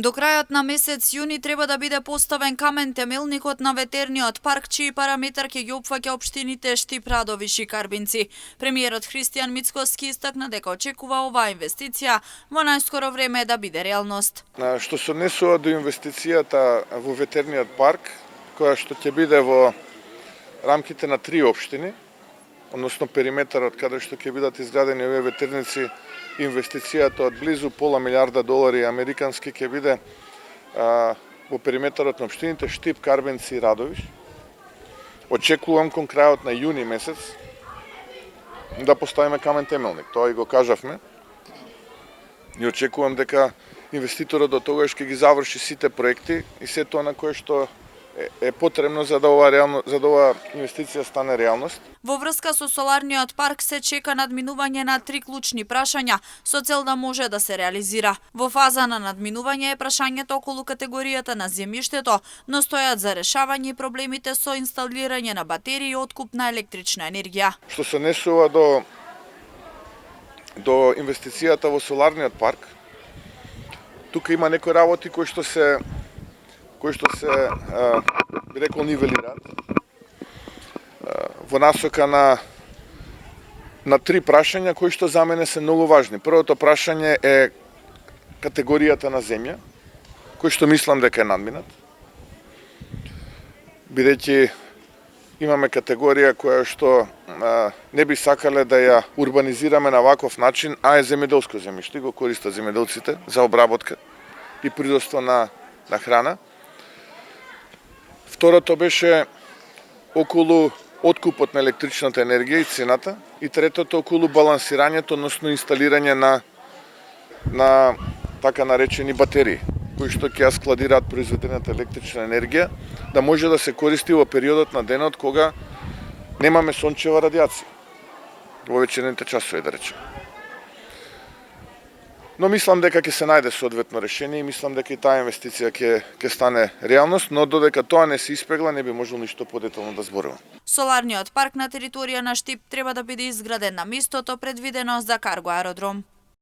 До крајот на месец јуни треба да биде поставен камен темелникот на ветерниот парк, чиј параметар ќе ги опфаќа општините Штип, Радовиш и Карбинци. Премиерот Христијан Мицкоски истакна дека очекува оваа инвестиција во најскоро време да биде реалност. Што се однесува до инвестицијата во ветерниот парк, која што ќе биде во рамките на 3 општини, односно периметарот каде што ќе бидат изградени овие ветерници, инвестицијата од близу $500 милиарди американски ќе биде во периметарот на општините Штип, Карбинци и Радовиш. Очекувам кон крајот на јуни месец да поставиме камен темелник. Тоа и го кажавме. И очекувам дека инвеститорот до тогаш ќе ги заврши сите проекти и се тоа на кое што е потребно за да оваа инвестиција стане реалност. Во врска со соларниот парк се чека надминување на 3 клучни прашања со цел да може да се реализира. Во фаза на надминување е прашањето околу категоријата на земјиштето, но стојат за решавање проблемите со инсталирање на батерии и откуп на електрична енергија. Што се однесува до инвестицијата во соларниот парк, тука има некои работи кои што се би рекол нивелираат во насока на 3 прашања кои што за мене се многу важни. Првото прашање е категоријата на земја, кој што мислам дека е надминат. Бидејќи имаме категорија која што не би сакале да ја урбанизираме на ваков начин, а е земјоделско земјиште, го користат земјоделците за обработка и производство на храна. Второто беше околу откупот на електричната енергија и цената, и третото околу балансирањето, односно инсталирање на така наречени батерии, кои што ќе ја складираат произведената електрична енергија, да може да се користи во периодот на денот кога немаме сончева радијација, во вечерните часови, да речем. Но мислам дека ќе се најде соодветно решение и мислам дека и таа инвестиција ќе стане реалност, но додека тоа не се испегла, не би можел ништо подетално да зборувам. Соларниот парк на територија на Штип треба да биде изграден на местото предвидено за карго аеродром.